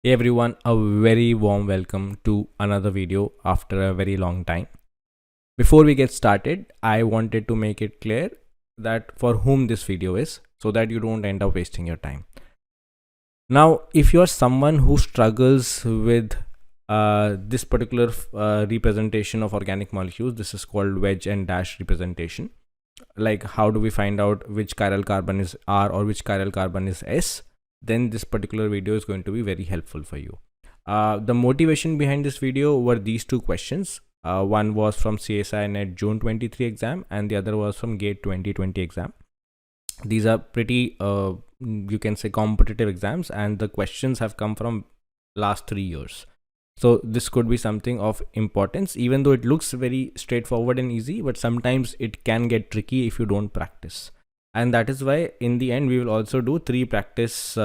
Hey everyone, a very warm welcome to another video after a very long time. Before we get started, I wanted to make it clear that for whom this video is, so that you don't end up wasting your time. Now, if you're someone who struggles with this particular representation of organic molecules, this is called wedge and dash representation. Like, how do we find out which chiral carbon is R or which chiral carbon is S? Then this particular video is going to be very helpful for you. The motivation behind this video were these two questions. One was from CSIR-NET June 23 exam and the other was from GATE 2020 exam. These are pretty, you can say, competitive exams, and the questions have come from last 3 years. So this could be something of importance, even though it looks very straightforward and easy, but sometimes it can get tricky if you don't practice. And that is why in the end we will also do 3 practice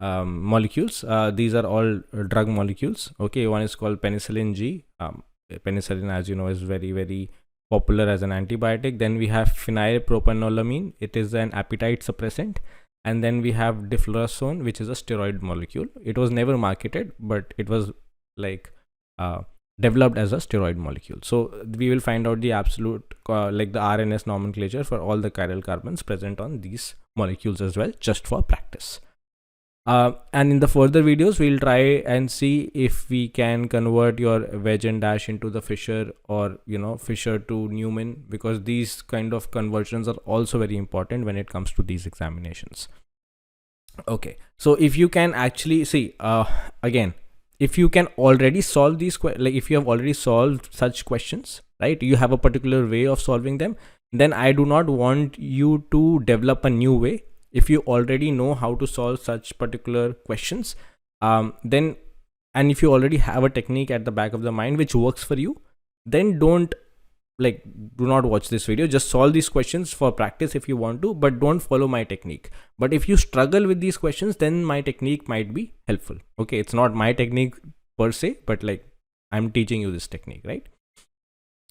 molecules. These are all drug molecules. Okay, one is called penicillin G. Penicillin, as you know, is very popular as an antibiotic. Then we have phenylpropanolamine. It is an appetite suppressant. And then we have difluroxone, which is a steroid molecule. It was never marketed, but it was like developed as a steroid molecule. So we will find out the absolute like the RNS nomenclature for all the chiral carbons present on these molecules as well, just for practice. And in the further videos, we'll try and see if we can convert your wedge and dash into the Fisher, or Fisher to Newman, because these kind of conversions are also very important when it comes to these examinations. Okay, so if you can actually see again, if you can already solve these, like if you have already solved such questions, right, you have a particular way of solving them, then I do not want you to develop a new way. If you already know how to solve such particular questions, then, and if you already have a technique at the back of the mind which works for you, then do not watch this video. Just solve these questions for practice if you want to, but don't follow my technique. But if you struggle with these questions, then my technique might be helpful. Okay, it's not my technique per se, but like I'm teaching you this technique, right?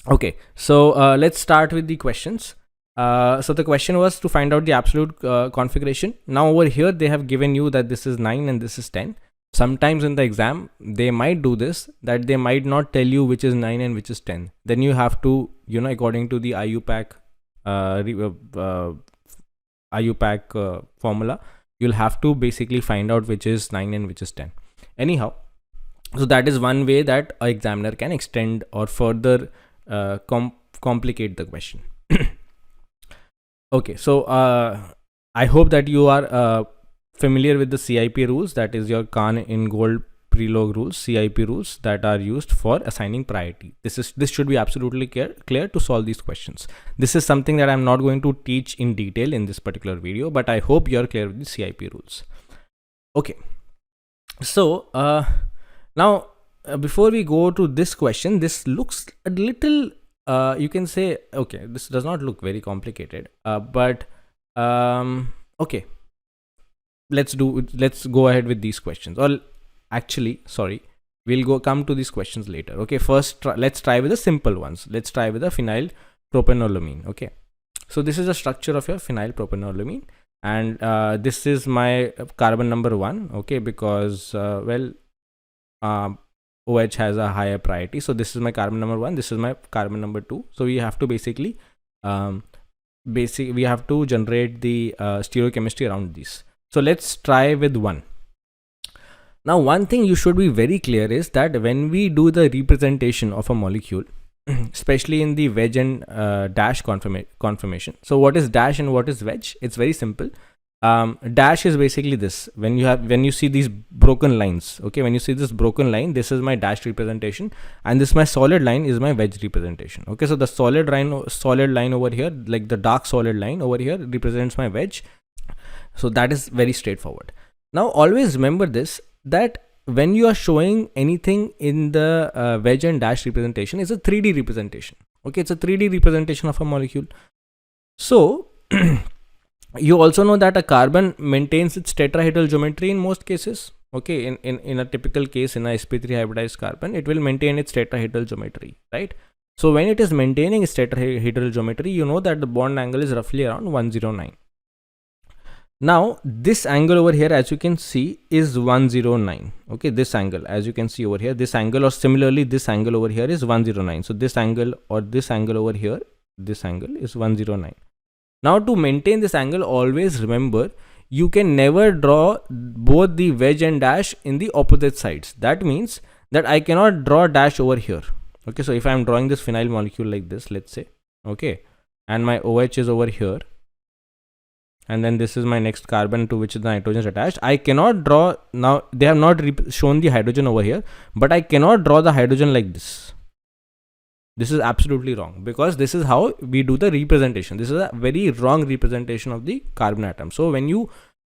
Okay, so let's start with the questions. So the question was to find out the absolute configuration. Now over here they have given you that this is 9 and this is 10. Sometimes in the exam they might do this, that they might not tell you which is 9 and which is 10. Then you have to, according to the IUPAC formula, you'll have to basically find out which is 9 and which is 10. Anyhow, so that is one way that an examiner can extend or further complicate the question. Okay, so I hope that you are familiar with the CIP rules, that is your Khan in gold prelog rules, CIP rules that are used for assigning priority. This should be absolutely clear to solve these questions. This is something that I'm not going to teach in detail in this particular video, but I hope you're clear with the CIP rules. Okay, so now before we go to this question, this looks a little you can say, okay, this does not look very complicated, but okay, let's go ahead with these questions. Or actually, sorry, we'll come to these questions later. Okay, first let's try with the simple ones. Let's try with the phenylpropanolamine. Okay, so this is the structure of your phenylpropanolamine, and this is my carbon number 1. Okay, because OH has a higher priority, so this is my carbon number 1, this is my carbon number 2. So we have to basically we have to generate the stereochemistry around these. So let's try with 1. Now one thing you should be very clear is that when we do the representation of a molecule, especially in the wedge and dash conformation, so what is dash and what is wedge? It's very simple. Dash is basically this, when you see these broken lines. Okay, when you see this broken line, this is my dash representation, and this my solid line is my wedge representation. Okay, so the solid line over here, like the dark solid line over here, represents my wedge. So that is very straightforward. Now always remember this, that when you are showing anything in the wedge and dash representation, is a 3D representation. Okay, it's a 3D representation of a molecule. So you also know that a carbon maintains its tetrahedral geometry in most cases. Okay, in a typical case, in a sp3 hybridized carbon, it will maintain its tetrahedral geometry, right? So when it is maintaining its tetrahedral geometry, you know that the bond angle is roughly around 109. Now this angle over here, as you can see, is 109. Okay, this angle, as you can see over here, this angle, or similarly this angle over here is 109. So this angle or this angle over here, this angle is 109. Now to maintain this angle, always remember, you can never draw both the wedge and dash in the opposite sides. That means that I cannot draw dash over here. Okay, so if I am drawing this phenyl molecule like this, let's say, okay, and my OH is over here, and then this is my next carbon to which the nitrogen is attached. I cannot draw, now they have not shown the hydrogen over here, but I cannot draw the hydrogen like this. This is absolutely wrong, because this is how we do the representation. This is a very wrong representation of the carbon atom. So when you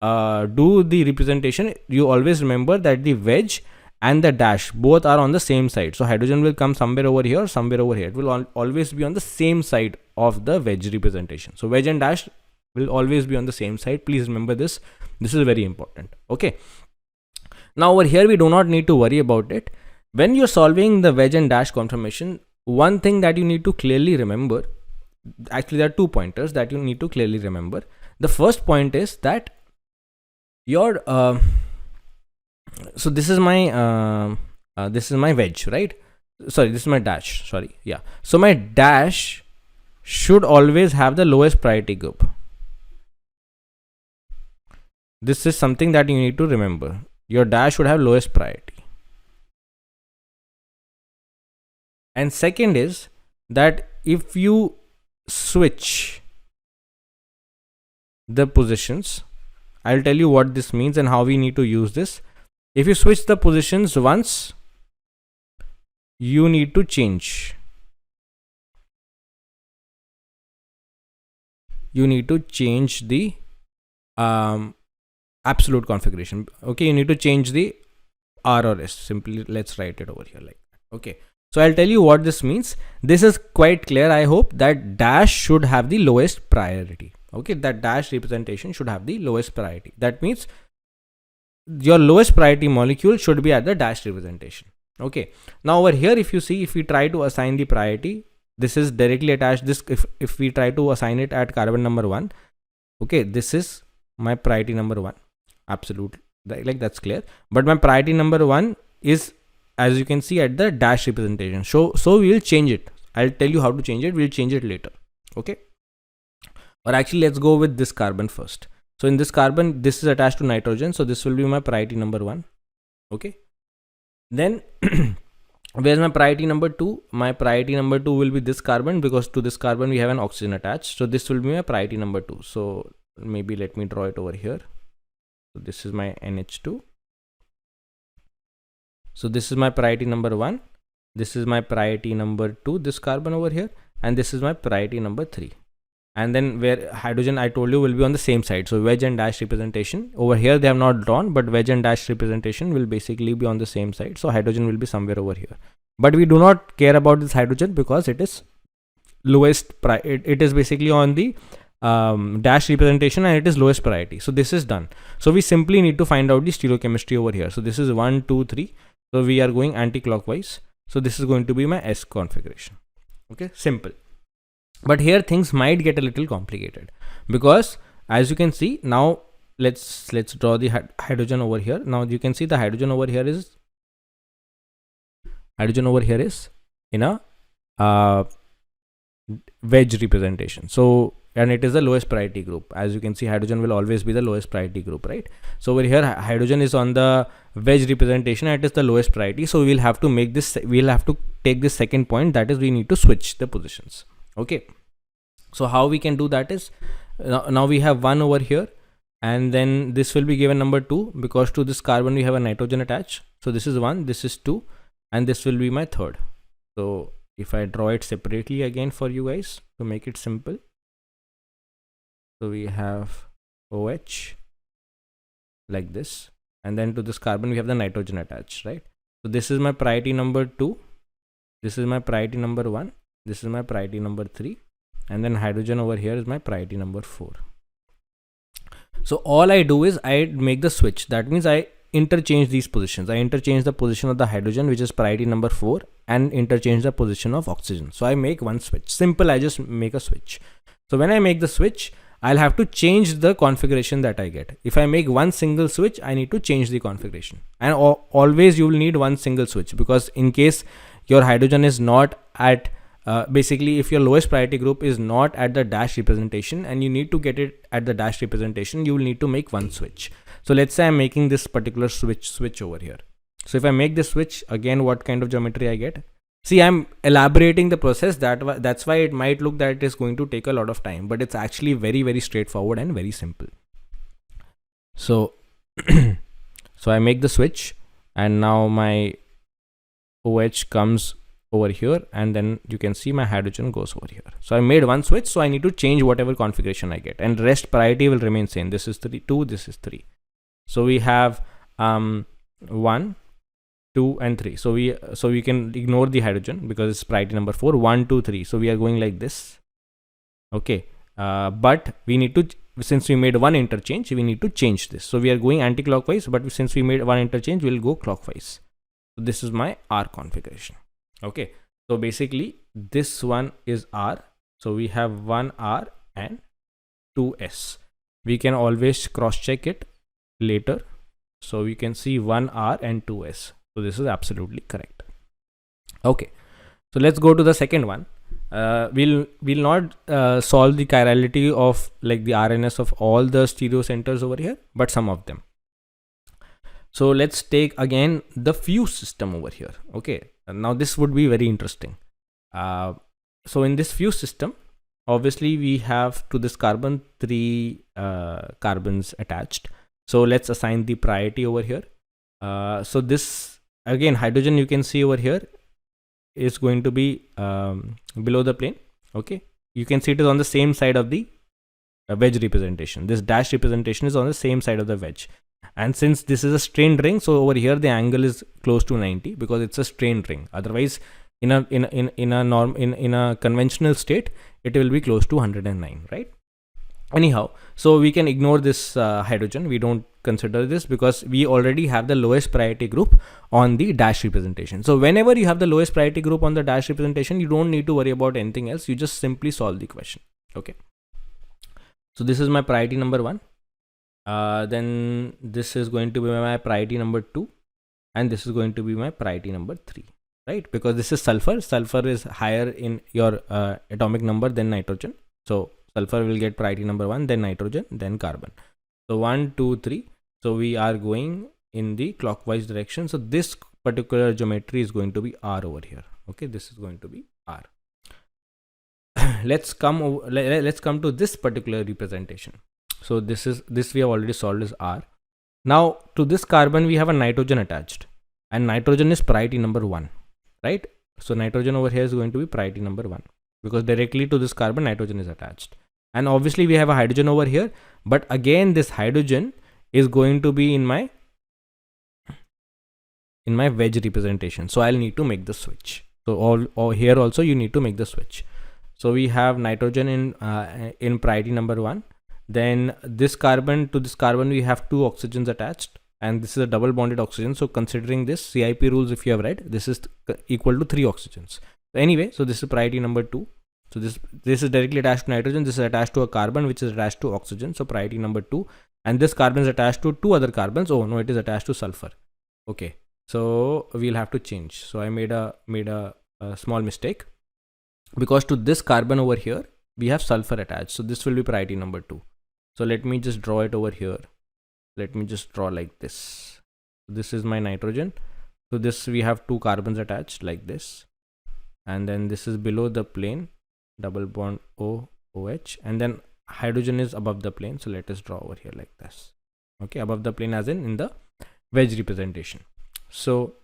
do the representation, you always remember that the wedge and the dash both are on the same side. So hydrogen will come somewhere over here, somewhere over here. It will always be on the same side of the wedge representation. So wedge and dash will always be on the same side. Please remember this. This is very important. Okay. Now over here, we do not need to worry about it. When you're solving the wedge and dash conformation, one thing that you need to clearly remember, actually there are 2 pointers that you need to clearly remember. The first point is that your so this is my wedge, right? Sorry, this is my dash. Sorry, yeah. So my dash should always have the lowest priority group. This is something that you need to remember. Your dash should have lowest priority. And second is that if you switch the positions, I'll tell you what this means and how we need to use this. If you switch the positions once, you need to change. You need to change the absolute configuration. Okay, you need to change the R or S. Simply let's write it over here like that. Okay, so I'll tell you what this means. This is quite clear, I hope, that dash should have the lowest priority. Okay, that dash representation should have the lowest priority. That means your lowest priority molecule should be at the dash representation. Okay, now over here, if you see, if we try to assign the priority, this is directly attached. This, if we try to assign it at carbon number 1, okay, this is my priority number 1. Absolutely, like that's clear. But my priority number 1 is, as you can see, at the dash representation. So we will change it. I'll tell you how to change it. We'll change it later. Okay, or actually let's go with this carbon first. So in this carbon, this is attached to nitrogen, so this will be my priority number 1. Okay, then where's my priority number 2? My priority number 2 will be this carbon, because to this carbon we have an oxygen attached. So this will be my priority number 2. So maybe let me draw it over here. So this is my NH2. So this is my priority number 1. This is my priority number 2, this carbon over here, and this is my priority number 3. And then where hydrogen, I told you, will be on the same side. So wedge and dash representation over here, they have not drawn, but wedge and dash representation will basically be on the same side. So hydrogen will be somewhere over here. But we do not care about this hydrogen because it is lowest it is basically on the dash representation, and it is lowest priority. So this is done. So we simply need to find out the stereochemistry over here. So this is 1, 2, 3. So we are going anti-clockwise. So this is going to be my S configuration. Okay, simple. But here things might get a little complicated, because as you can see now, let's draw the hydrogen over here. Now you can see the hydrogen over here is in a wedge representation. So, and it is the lowest priority group. As you can see, hydrogen will always be the lowest priority group, right? So over here, hydrogen is on the wedge representation, and it is the lowest priority. So we'll have to make this, we'll have to take this second point, that is we need to switch the positions. Okay, so how we can do that is, now we have 1 over here, and then this will be given number 2, because to this carbon we have a nitrogen attached. So this is 1, this is 2, and this will be my third. So if I draw it separately again for you guys to make it simple, so we have OH like this, and then to this carbon we have the nitrogen attached, right? So this is my priority number 2, this is my priority number 1, this is my priority number 3, and then hydrogen over here is my priority number 4. So all I do is I make the switch. That means I interchange these positions. I interchange the position of the hydrogen, which is priority number 4, and interchange the position of oxygen. So I make one switch. Simple, I just make a switch. So when I make the switch, I'll have to change the configuration that I get. If I make one single switch, I need to change the configuration. And always you will need one single switch, because in case your hydrogen is not at basically if your lowest priority group is not at the dash representation and you need to get it at the dash representation, you will need to make one switch. So let's say I'm making this particular switch over here. So if I make this switch, again, what kind of geometry I get? See, I'm elaborating the process. That's why it might look that it is going to take a lot of time, but it's actually very, very straightforward and very simple. So so I make the switch, and now my OH comes over here, and then you can see my hydrogen goes over here. So I made one switch, so I need to change whatever configuration I get, and rest priority will remain same. This is 2, this is 3. So we have 1, 2 and 3. So we can ignore the hydrogen because it's priority number 4. 1, 2, 3. So we are going like this. Okay, but we need to, since we made one interchange, we need to change this. So we are going anti-clockwise, but since we made one interchange, we'll go clockwise. So this is my R configuration. Okay, so basically this one is R. So we have 1 R and 2 S. We can always cross check it later. So we can see 1 R and 2 S. So this is absolutely correct. Okay, so let's go to the second one. We'll not solve the chirality of like the RNS of all the stereo centers over here, but some of them. So let's take again the fuse system over here. Okay, now this would be very interesting. So in this fuse system, obviously we have to this carbon 3 carbons attached. So let's assign the priority over here. So this again, hydrogen you can see over here is going to be below the plane. Okay, you can see it is on the same side of the wedge representation. This dash representation is on the same side of the wedge. And since this is a strained ring, so over here the angle is close to 90 because it's a strained ring. Otherwise, in a conventional state, it will be close to 109, right? Anyhow, so we can ignore this hydrogen. We don't consider this because we already have the lowest priority group on the dash representation. So whenever you have the lowest priority group on the dash representation, you don't need to worry about anything else. You just simply solve the question. Okay. So this is my priority number 1. Then this is going to be my priority number 2, and this is going to be my priority number 3, right? Because this is sulfur. Sulfur is higher in your atomic number than nitrogen. So sulfur will get priority number 1, then nitrogen, then carbon. So 1, 2, 3. So we are going in the clockwise direction. So this particular geometry is going to be R over here. Okay, this is going to be R. Let's come to this particular representation. So this we have already solved is R. Now to this carbon we have a nitrogen attached, and nitrogen is priority number 1, right? So nitrogen over here is going to be priority number 1 because directly to this carbon nitrogen is attached. And obviously we have a hydrogen over here, but again this hydrogen is going to be in my wedge representation. So I'll need to make the switch. So here also you need to make the switch. So we have nitrogen in priority number 1. Then this carbon to this carbon we have 2 oxygens attached, and this is a double bonded oxygen. So considering this CIP rules, if you have read, this is equal to 3 oxygens. So anyway, so this is priority number 2. So this is directly attached to nitrogen. This is attached to a carbon which is attached to oxygen. So priority number 2, and this carbon is attached to 2 other carbons. Oh no, it is attached to sulfur. Okay, so we'll have to change. So I made a small mistake because to this carbon over here we have sulfur attached. So this will be priority number 2. So let me just draw it over here. Let me just draw like this. This is my nitrogen. So this we have 2 carbons attached like this, and then this is below the plane, double bond OH, and then hydrogen is above the plane. So let us draw over here like this. Okay, above the plane as in the wedge representation. So,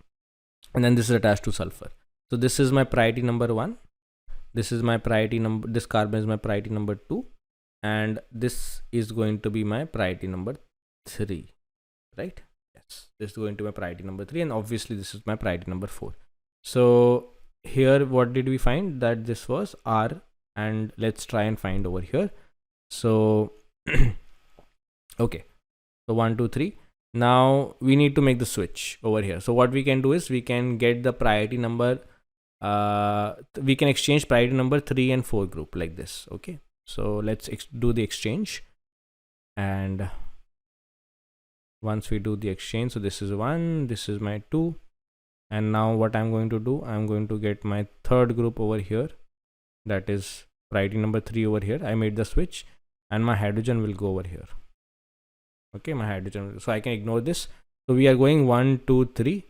and then this is attached to sulfur. So this is my priority number 1. This is my priority number. This carbon is my priority number 2. And this is going to be my priority number 3, right? Yes, this is going to be my priority number 3, and obviously this is my priority number 4. So here what did we find? That this was R, and let's try and find over here. So okay, so 1, 2, 3. Now we need to make the switch over here. So what we can do is we can get the priority number, we can exchange priority number 3 and 4 group like this. Okay, So let's do the exchange. And once we do the exchange, so this is 1, this is my 2, and now what I'm going to do, I'm going to get my third group over here, that is priority number 3 over here. I made the switch, and my hydrogen will go over here. Okay, my hydrogen, so I can ignore this. So we are going 1 2 3.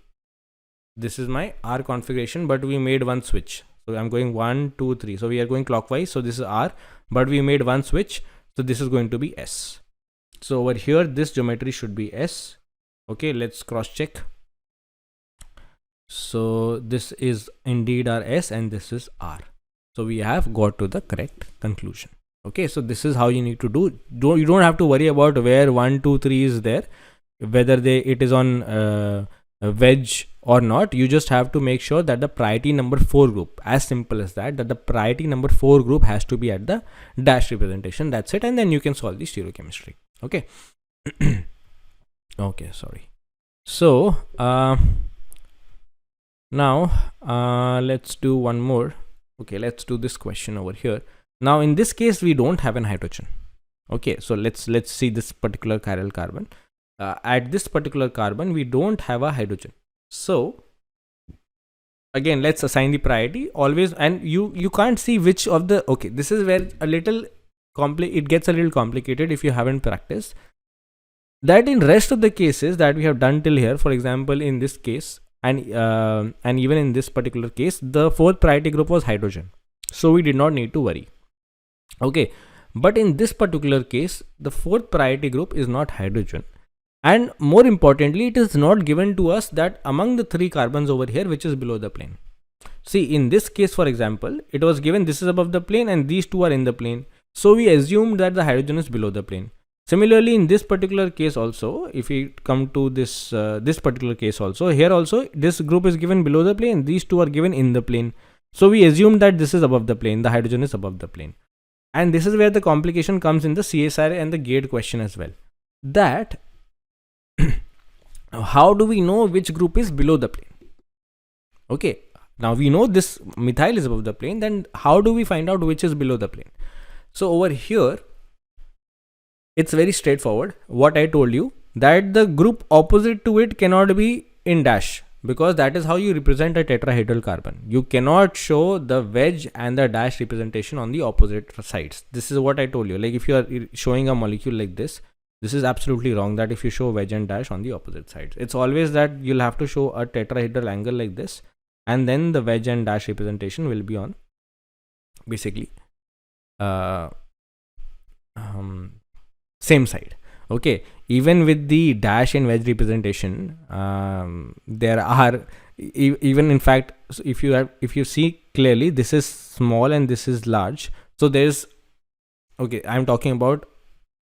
This is my R configuration, but we made one switch. So I'm going 1 2 3. So we are going clockwise. So this is R, but we made one switch. So this is going to be S. So over here, this geometry should be S. Okay, let's cross check. So this is indeed our S, and this is R. So we have got to the correct conclusion. Okay, so this is how you need to do. You don't have to worry about where 1 2 3 is there, whether it is on a wedge or not. You just have to make sure that the priority number 4 group, as simple as that, that the priority number 4 group has to be at the dash representation. That's it, and then you can solve the stereochemistry. Okay. Okay, sorry. So now let's do one more. Okay, let's do this question over here. Now in this case, we don't have an hydrogen. Okay, so let's see this particular chiral carbon. At this particular carbon, we don't have a hydrogen. So again, let's assign the priority always, and you can't see which of the, okay, this is where a little it gets a little complicated if you haven't practiced that. In rest of the cases that we have done till here, for example, in this case, and even in this particular case, the fourth priority group was hydrogen, so we did not need to worry. Okay, but in this particular case, the fourth priority group is not hydrogen, and more importantly, it is not given to us that among the 3 carbons over here, which is below the plane. See, in this case, for example, it was given this is above the plane and these 2 are in the plane, so we assumed that the hydrogen is below the plane. Similarly, in this particular case also, if we come to this this particular case also, here also this group is given below the plane, these 2 are given in the plane, so we assume that this is above the plane, the hydrogen is above the plane. And this is where the complication comes in the CSIR and the gate question as well, that how do we know which group is below the plane? Okay, now we know this methyl is above the plane, then how do we find out which is below the plane? So over here, it's very straightforward. What I told you, that the group opposite to it cannot be in dash, because that is how you represent a tetrahedral carbon. You cannot show the wedge and the dash representation on the opposite sides. This is what I told you. Like if you are showing a molecule like this is absolutely wrong, that if you show wedge and dash on the opposite sides. It's always that you'll have to show a tetrahedral angle like this, and then the wedge and dash representation will be on basically same side. Okay, even with the dash and wedge representation, there are even, in fact, if you see clearly, this is small and this is large. So there's, okay, I'm talking about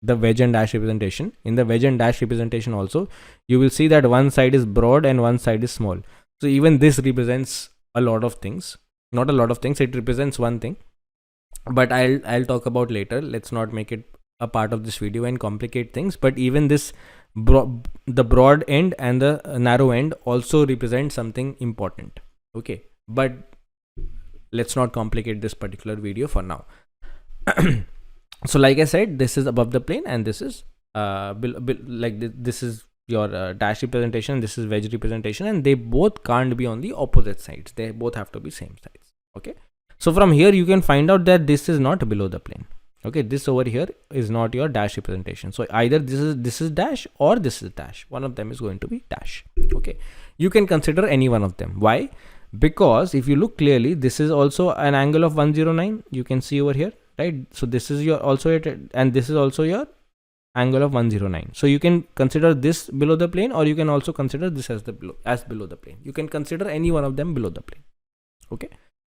the wedge and dash representation. In the wedge and dash representation also, you will see that one side is broad and one side is small. So even this represents a lot of things, not a lot of things, it represents one thing, but I'll talk about later. Let's not make it a part of this video and complicate things. But even this the broad end and the narrow end also represent something important. Okay, but let's not complicate this particular video for now. So like I said, this is above the plane and this is this is your dash representation, this is wedge representation, and they both can't be on the opposite sides. They both have to be same sides. Okay, so from here you can find out that this is not below the plane. Okay, this over here is not your dash representation. So either this is dash or this is dash. One of them is going to be dash. Okay, you can consider any one of them. Why? Because if you look clearly, this is also an angle of 109. You can see over here, right? So this is your also it, and this is also your angle of 109. So you can consider this below the plane, or you can also consider this as below the plane. You can consider any one of them below the plane. Okay,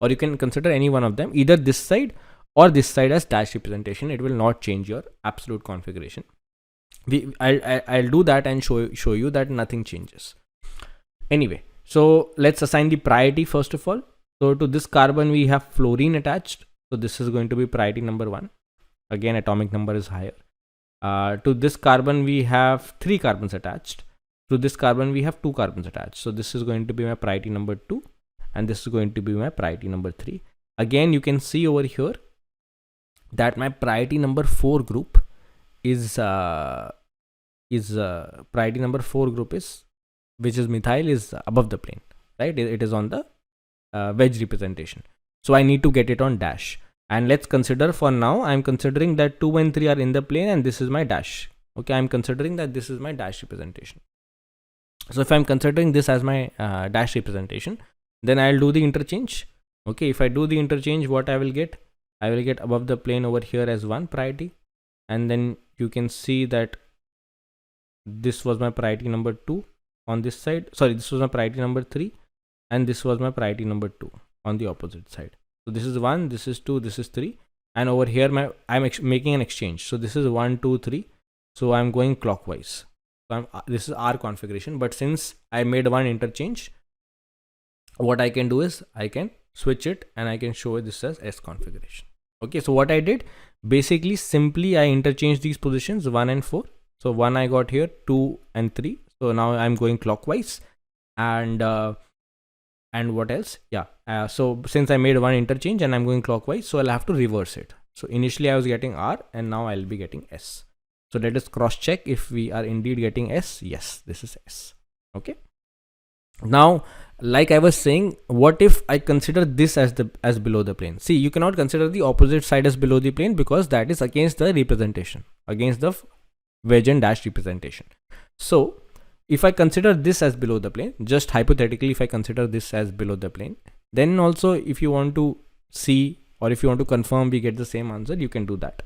or you can consider any one of them, either this side or this side, as dash representation. It will not change your absolute configuration. I'll do that and show you that nothing changes. Anyway, so let's assign the priority first of all. So to this carbon we have fluorine attached. So this is going to be priority number 1. Again, atomic number is higher. To this carbon we have 3 carbons attached. To this carbon we have 2 carbons attached. So this is going to be my priority number 2, and this is going to be my priority number 3. Again, you can see over here, that my priority number 4 group is priority number 4 group is, which is methyl, is above the plane, right? It is on the wedge representation. So I need to get it on dash. And let's consider, for now I'm considering that 2 and 3 are in the plane and this is my dash. Okay, I'm considering that this is my dash representation. So if I'm considering this as my dash representation, then I'll do the interchange. Okay, if I do the interchange, what I will get above the plane over here as 1 priority, and then you can see that this was my priority number 2 on this side. Sorry, this was my priority number 3, and this was my priority number 2 on the opposite side. So this is 1, this is 2, this is 3, and over here I'm making an exchange. So this is 1, 2, 3. So I'm going clockwise. So this is R configuration, but since I made one interchange, what I can do is I can switch it and I can show this as S configuration. Okay, so what I did, basically simply I interchanged these positions 1 and 4. So 1 I got here, 2 and 3. So now I'm going clockwise, and what else? Yeah. So since I made one interchange and I'm going clockwise, so I'll have to reverse it. So initially I was getting R and now I'll be getting S. So let us cross check if we are indeed getting S. Yes, this is S. Okay. Now, like I was saying, what if I consider this as below the plane? See, you cannot consider the opposite side as below the plane because that is against the representation, against the wedge and dash representation. So if I consider this as below the plane, just hypothetically, if I consider this as below the plane, then also if you want to see, or if you want to confirm we get the same answer, you can do that.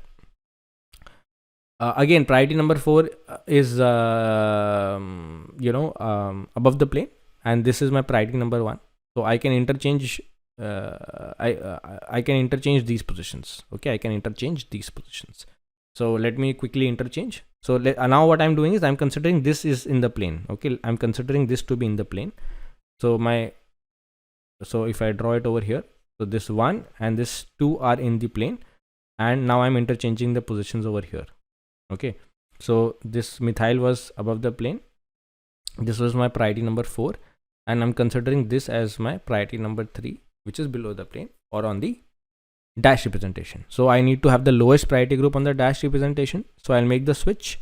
Again, priority number 4 is above the plane, and this is my priority number 1. So I can interchange I can interchange these positions. Okay, I can interchange these positions. So let me quickly interchange. So now what I'm doing is I'm considering this is in the plane. Okay, I'm considering this to be in the plane. So if I draw it over here, so this 1 and this 2 are in the plane, and now I'm interchanging the positions over here. Okay, so this methyl was above the plane, this was my priority number 4, and I'm considering this as my priority number 3, which is below the plane or on the dash representation. So I need to have the lowest priority group on the dash representation. So I'll make the switch.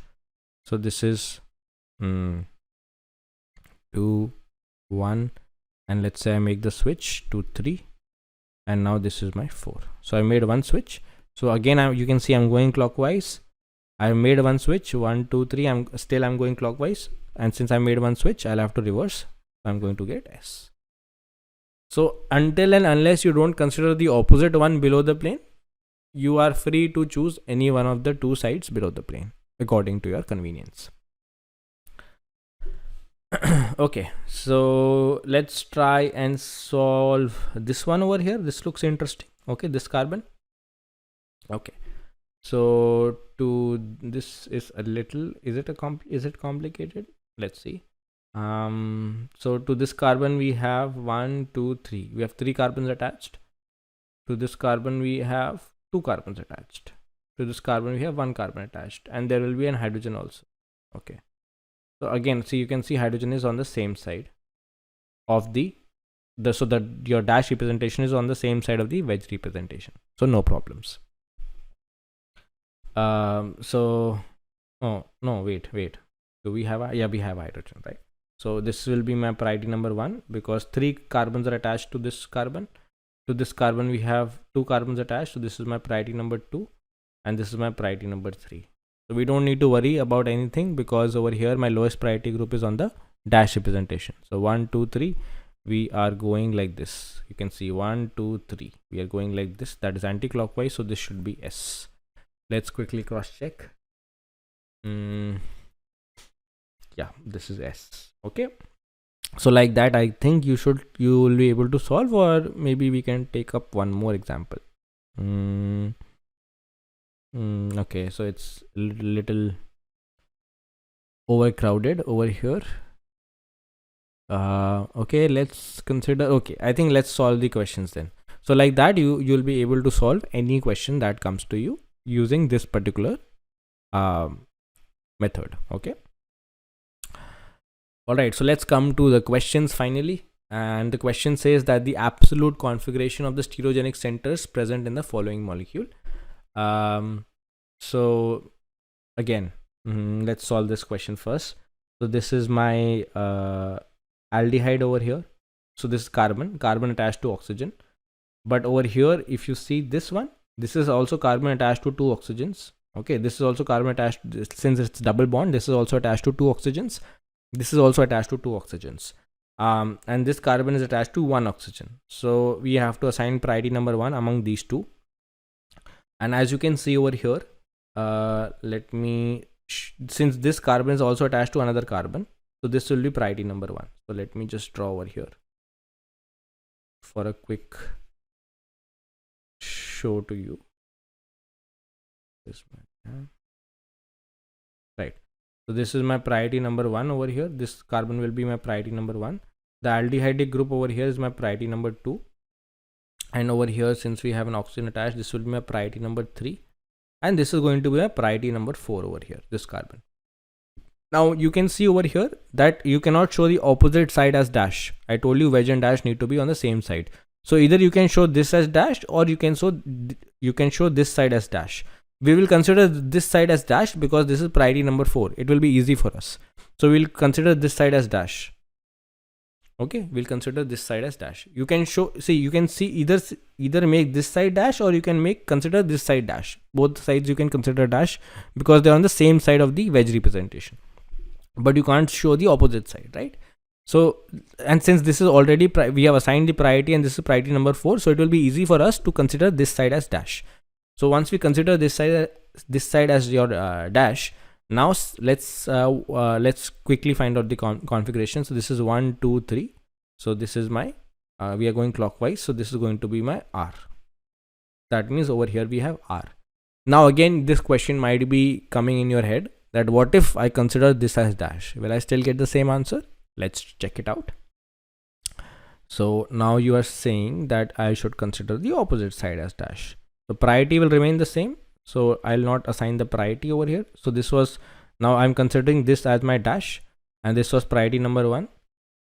So this is 2, 1, and let's say I make the switch to 3, and now this is my 4. So I made one switch. So again, you can see I'm going clockwise. I made one switch, 1, 2, 3. I'm going clockwise, and since I made one switch, I'll have to reverse. I'm going to get S. So until and unless you don't consider the opposite one below the plane, you are free to choose any one of the two sides below the plane according to your convenience. Okay, so let's try and solve this one over here. This looks interesting. Okay, this carbon. Okay, so this is a little, is it complicated? Let's see. So to this carbon we have 1, 2, 3. We have 3 carbons attached. To this carbon we have 2 carbons attached. To this carbon we have 1 carbon attached, and there will be an hydrogen also. Okay. So again, see, you can see hydrogen is on the same side of so that your dash representation is on the same side of the wedge representation. So no problems. So, oh no, wait. Do we have we have hydrogen, right? So this will be my priority number 1 because 3 carbons are attached to this carbon. To this carbon we have 2 carbons attached. So this is my priority number 2, and this is my priority number 3. So we don't need to worry about anything because over here my lowest priority group is on the dash representation. So 1, 2, 3, we are going like this. You can see 1, 2, 3. We are going like this. That is anti-clockwise. So this should be S. Let's quickly cross check. Yeah, this is S. Okay, so like that, I think you will be able to solve, or maybe we can take up one more example. Okay, so it's a little overcrowded over here. Okay, let's consider. Okay, I think let's solve the questions then. So like that, you'll be able to solve any question that comes to you using this particular method. Okay. Alright, so let's come to the questions finally. And the question says that the absolute configuration of the stereogenic centers present in the following molecule. So again, let's solve this question first. So this is my aldehyde over here. So this is carbon attached to oxygen. But over here, if you see this one, this is also carbon attached to 2 oxygens. Okay, this is also carbon attached, since it's double bond, this is also attached to 2 oxygens. This is also attached to 2 oxygens. And this carbon is attached to 1 oxygen. So we have to assign priority number 1 among these two. And as you can see over here, let me, since this carbon is also attached to another carbon, so this will be priority number 1. So let me just draw over here for a quick show to you. This one, right? So this is my priority number 1 over here. This carbon will be my priority number 1. The aldehyde group over here is my priority number 2. And over here, since we have an oxygen attached, this will be my priority number 3. And this is going to be my priority number 4 over here, this carbon. Now you can see over here that you cannot show the opposite side as dash. I told you wedge and dash need to be on the same side. So either you can show this as dash, or you can show this side as dash. We will consider this side as dash because this is priority number 4. It will be easy for us. So we'll consider this side as dash. Okay, we'll consider this side as dash. You can see either make this side dash, or you can consider this side dash. Both sides you can consider dash because they're on the same side of the wedge representation. But you can't show the opposite side, right? So, and since this is already we have assigned the priority, and this is priority number 4, so it will be easy for us to consider this side as dash. So once we consider this side as your dash, now let's quickly find out the configuration. So this is 1, 2, 3. So this is my we are going clockwise. So this is going to be my R. That means over here we have R. Now again, this question might be coming in your head, that what if I consider this as dash? Will I still get the same answer? Let's check it out. So now you are saying that I should consider the opposite side as dash. The priority will remain the same. So I'll not assign the priority over here. So this was, now I'm considering this as my dash, and this was priority number 1,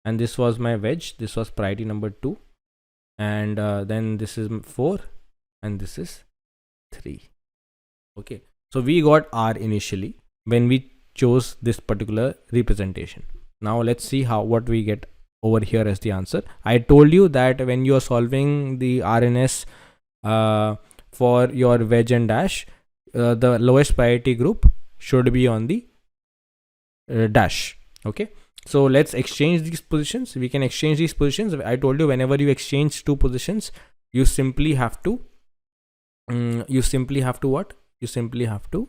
and this was my wedge. This was priority number 2, and then this is 4, and this is 3. Okay, so we got R initially when we chose this particular representation. Now let's see what we get over here as the answer. I told you that when you are solving the RNS for your wedge and dash, the lowest priority group should be on the dash. Okay, so let's exchange these positions. We can exchange these positions. I told you, whenever you exchange 2 positions, you simply have to what? You simply have to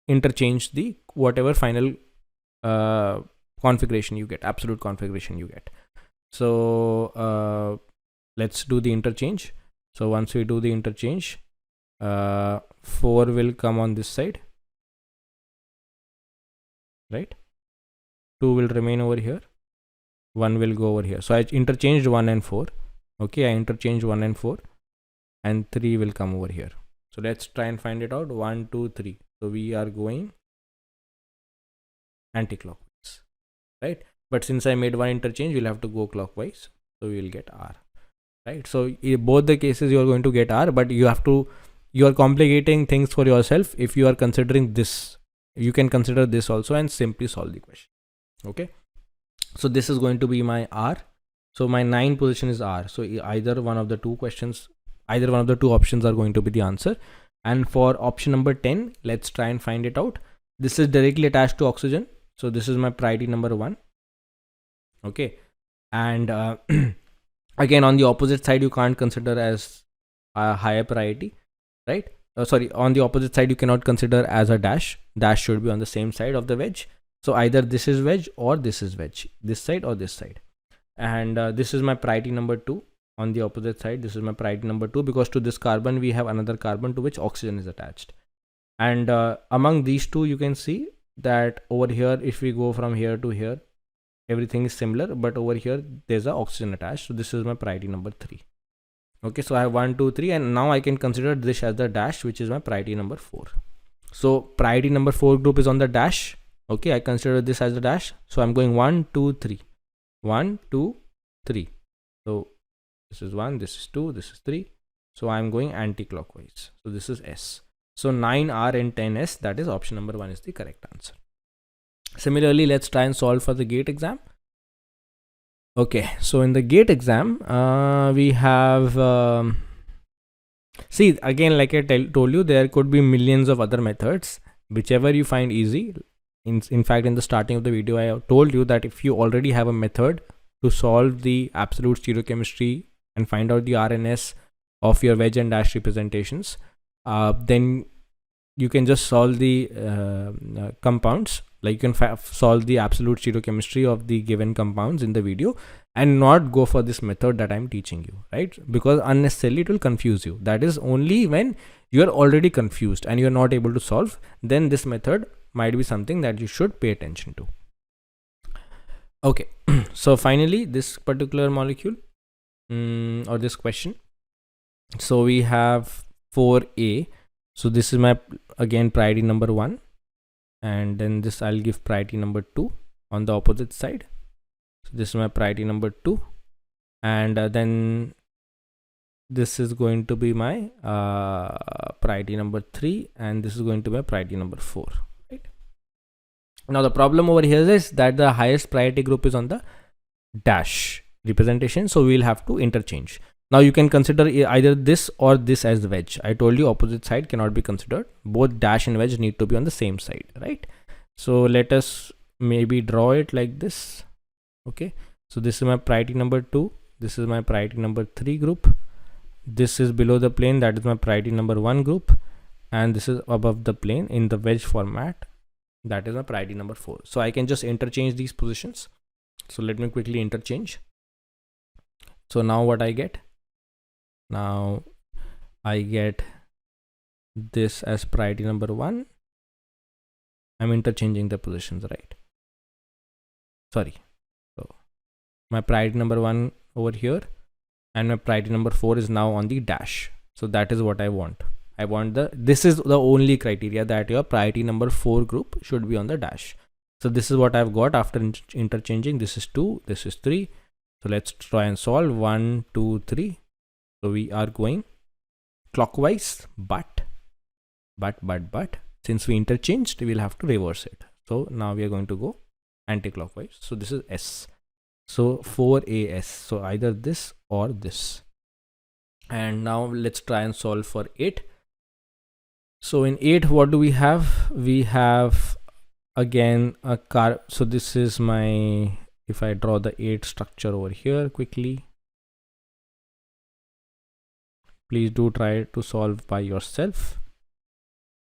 interchange the whatever final configuration you get, absolute configuration you get. So let's do the interchange. So once we do the interchange, 4 will come on this side, right? 2 will remain over here, 1 will go over here. So I interchanged 1 and 4. Okay, I interchanged 1 and 4, and 3 will come over here. So let's try and find it out. 1, 2, 3. So we are going anti-clockwise, right? But since I made 1 interchange, we'll have to go clockwise. So we will get R, right? So in both the cases you are going to get R, but you are complicating things for yourself. If you are considering this, you can consider this also and simply solve the question. Okay, so this is going to be my R. So my 9 position is R. So either one of the two options are going to be the answer. And for option number 10, let's try and find it out. This is directly attached to oxygen. So this is my priority number 1. Okay, and again, on the opposite side, you can't consider as a higher priority, right? Sorry, on the opposite side, you cannot consider as a dash. Dash should be on the same side of the wedge. So either this is wedge or this is wedge, this side or this side. And this is my priority number 2. On the opposite side, this is my priority number 2, because to this carbon, we have another carbon to which oxygen is attached. And among these two, you can see that over here, if we go from here to here, everything is similar, but over here, there's a oxygen attached. So this is my priority number 3. Okay, so I have 1, 2, 3, and now I can consider this as the dash, which is my priority number 4. So priority number 4 group is on the dash. Okay, I consider this as the dash. So I'm going 1, 2, 3. 1, 2, 3. So this is 1, this is 2, this is 3. So I'm going anti-clockwise. So this is S. So 9R and 10S, that is option number 1 is the correct answer. Similarly, let's try and solve for the gate exam. Okay, so in the gate exam, we have, see again, like I told you, there could be millions of other methods, whichever you find easy. In fact, in the starting of the video, I told you that if you already have a method to solve the absolute stereochemistry and find out the RNS of your wedge and dash representations, then you can just solve the compounds. Like you can solve the absolute stereochemistry of the given compounds in the video and not go for this method that I'm teaching you, right? Because unnecessarily it will confuse you. That is only when you are already confused and you're not able to solve, then this method might be something that you should pay attention to. Okay, so finally this particular molecule or this question. So we have 4A. So this is my, again, priority number 1. And then this I'll give priority number 2 on the opposite side. So this is my priority number 2. And then this is going to be my priority number 3. And this is going to be my priority number 4. Right? Now the problem over here is that the highest priority group is on the dash representation. So we'll have to interchange. Now you can consider either this or this as the wedge. I told you opposite side cannot be considered. Both dash and wedge need to be on the same side, right? So let us maybe draw it like this. Okay, so this is my priority number 2. This is my priority number 3 group. This is below the plane, that is my priority number 1 group. And this is above the plane in the wedge format, that is my priority number 4. So I can just interchange these positions. So let me quickly interchange. So now what I get? Now I get this as priority number 1. I'm interchanging the positions, right? Sorry. So my priority number 1 over here and my priority number 4 is now on the dash. So that is what I want. I want this is the only criteria, that your priority number 4 group should be on the dash. So this is what I've got after interchanging. This is 2, this is 3. So let's try and solve 1, 2, 3. So we are going clockwise, but since we interchanged, we will have to reverse it. So now we are going to go anti-clockwise. So this is S. So 4AS. So either this or this. And now let's try and solve for 8. So in 8, what do we have? We have again a car. So this is my, if I draw the 8 structure over here quickly. Please do try to solve by yourself.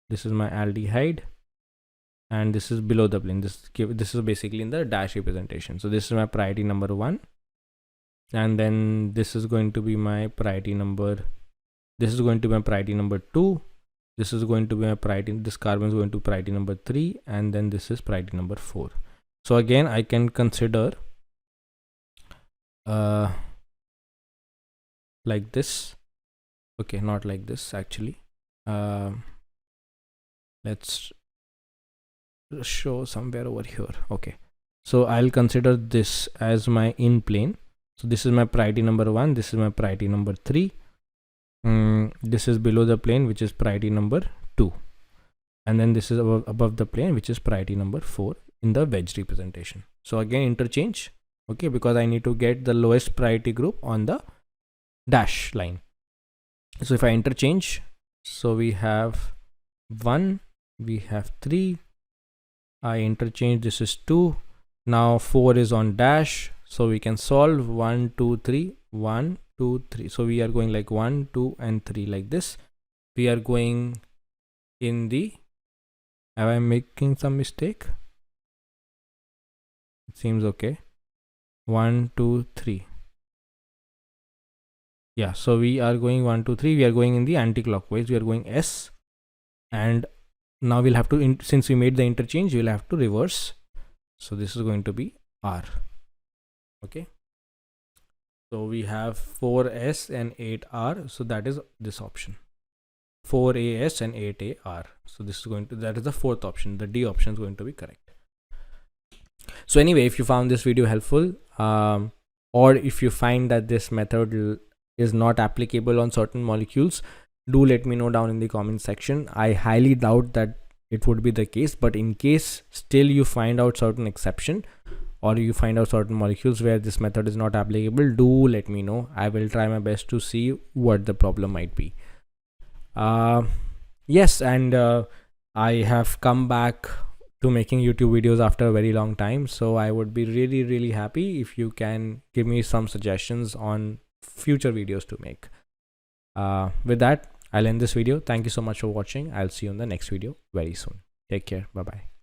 This is my aldehyde, and this is below the plane. This is basically in the dash representation. So this is my priority number 1, and then this is going to be my priority number. This is going to be my priority number 2. This is going to be my priority. This carbon is going to be priority number 3, and then this is priority number 4. So again, I can consider like this. Okay, not like this actually. Let's show somewhere over here. Okay, so I'll consider this as my in plane. So this is my priority number 1. This is my priority number 3. This is below the plane, which is priority number 2. And then this is above the plane, which is priority number 4 in the wedge representation. So again, interchange. Okay, because I need to get the lowest priority group on the dash line. So if I interchange, so we have 1, we have 3, I interchange, this is 2, now 4 is on dash, so we can solve 1, 2, 3, 1, 2, 3. So we are going like 1, 2 and 3 like this. We are going in the, am I making some mistake? It seems okay. 1, 2, 3. Yeah, so we are going 1, 2, 3. We are going in the anti-clockwise. We are going S, and now we'll have to, since we made the interchange, we'll have to reverse. So this is going to be R. Okay. So we have 4S and 8R. So that is this option. 4AS and 8AR. So this is going to, that is the fourth option. The D option is going to be correct. So anyway, if you found this video helpful, or if you find that this method is not applicable on certain molecules, do let me know down in the comment section. I highly doubt that it would be the case, but in case still you find out certain exception, or you find out certain molecules where this method is not applicable, do let me know. I will try my best to see what the problem might be. Yes, and I have come back to making YouTube videos after a very long time, so I would be really happy if you can give me some suggestions on future videos to make. With that, I'll end this video. Thank you so much for watching. I'll see you in the next video very soon. Take care. Bye bye.